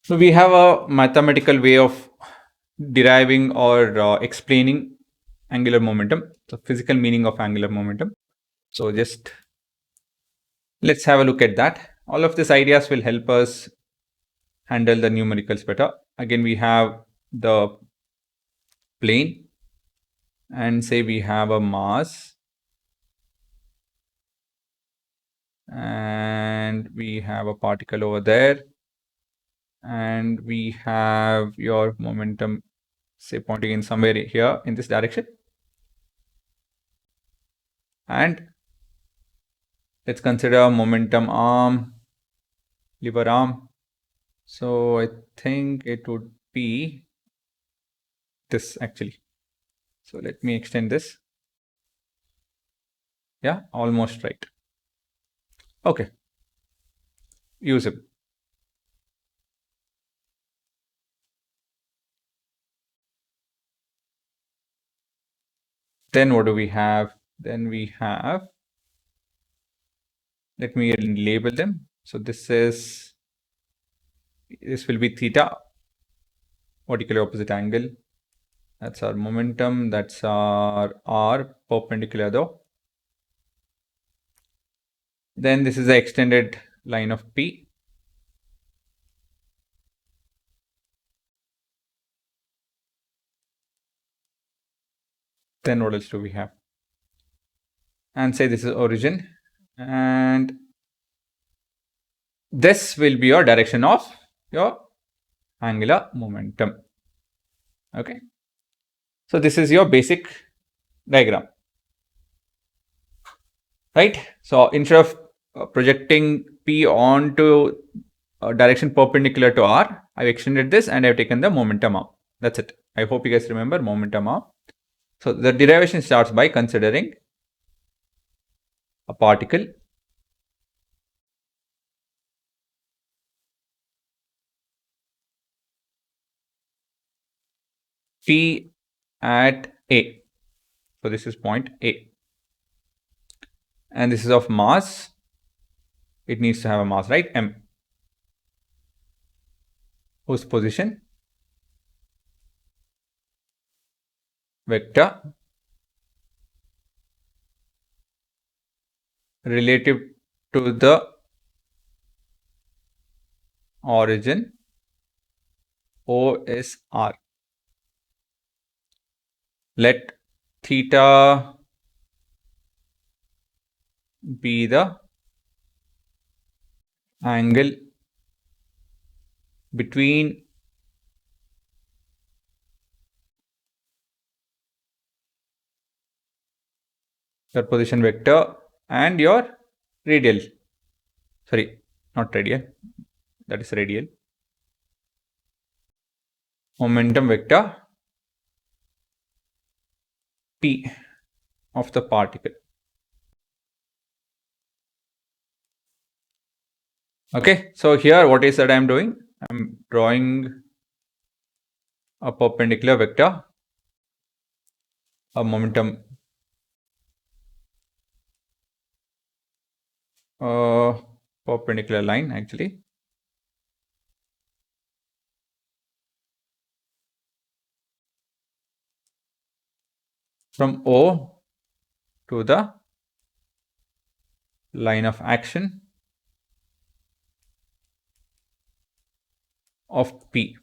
So we have a mathematical way of deriving or explaining angular momentum, the physical meaning of angular momentum. So just let's have a look at that. All of these ideas will help us handle the numericals better. Again, we have the plane and say we have a mass and we have a particle over there and we have your momentum, say, pointing in somewhere here in this direction. And let's consider momentum arm, lever arm. So I think it would be this actually. So let me extend this. Yeah, almost right. Okay. Use it. Then what do we have? Then we have, let me label them. So this will be theta, vertically opposite angle. That's our momentum. That's our R, perpendicular though. Then this is the extended line of P. Then what else do we have? And say this is origin. And this will be your direction of your angular momentum. Okay. So this is your basic diagram. Right. So instead of projecting P onto a direction perpendicular to R, I've extended this and I've taken the momentum arm. That's it. I hope you guys remember momentum arm. So the derivation starts by considering a particle P at A. So this is point A. And this is of mass. It needs to have a mass, right? M. Whose position? Vector relative to the origin OSR. Let theta be the angle between your position vector and your radial. Sorry, not radial. That is radial. Momentum vector P of the particle. Okay, so here what is that I am doing? I'm drawing a perpendicular vector, a momentum perpendicular line actually. From O to the line of action of P.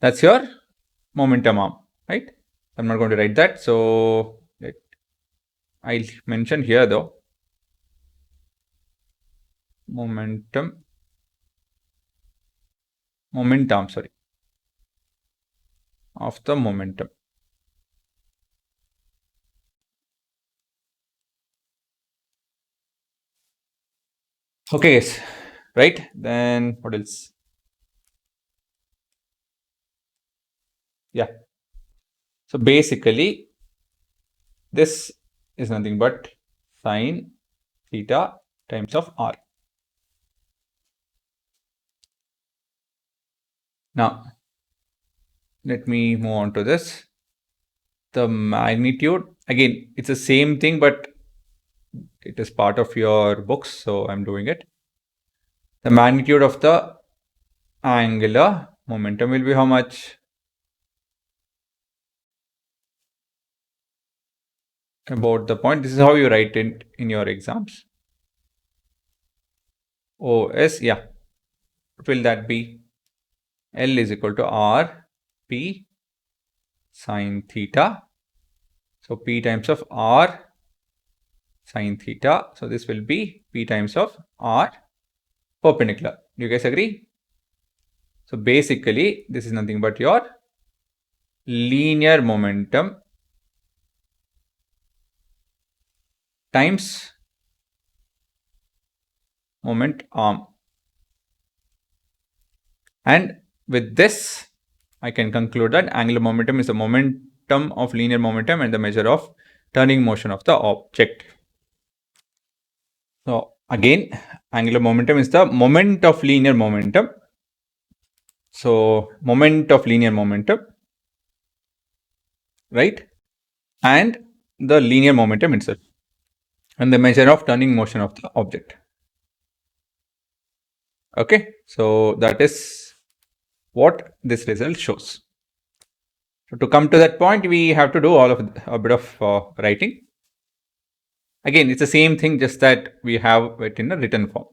That's your momentum arm, right? I'm not going to write that. So I'll mention here though, momentum, sorry, of the momentum. Okay, yes, right? Then what else? Yeah. So basically, this is nothing but sine theta times of R. Now, let me move on to this. The magnitude, again, it's the same thing, but it is part of your books, so I'm doing it. The magnitude of the angular momentum will be how much? About the point. This is how you write it in your exams. OS, yeah. What will that be? L is equal to R P sine theta. So P times of R sine theta. So this will be P times of R perpendicular. Do you guys agree? So basically, this is nothing but your linear momentum times moment arm. And with this, I can conclude that angular momentum is the momentum of linear momentum and the measure of turning motion of the object. So again, angular momentum is the moment of linear momentum. So moment of linear momentum, right? And the linear momentum itself and the measure of turning motion of the object. Okay, so that is what this result shows. So to come to that point, we have to do all of a bit of writing. Again, it's the same thing, just that we have it in a written form.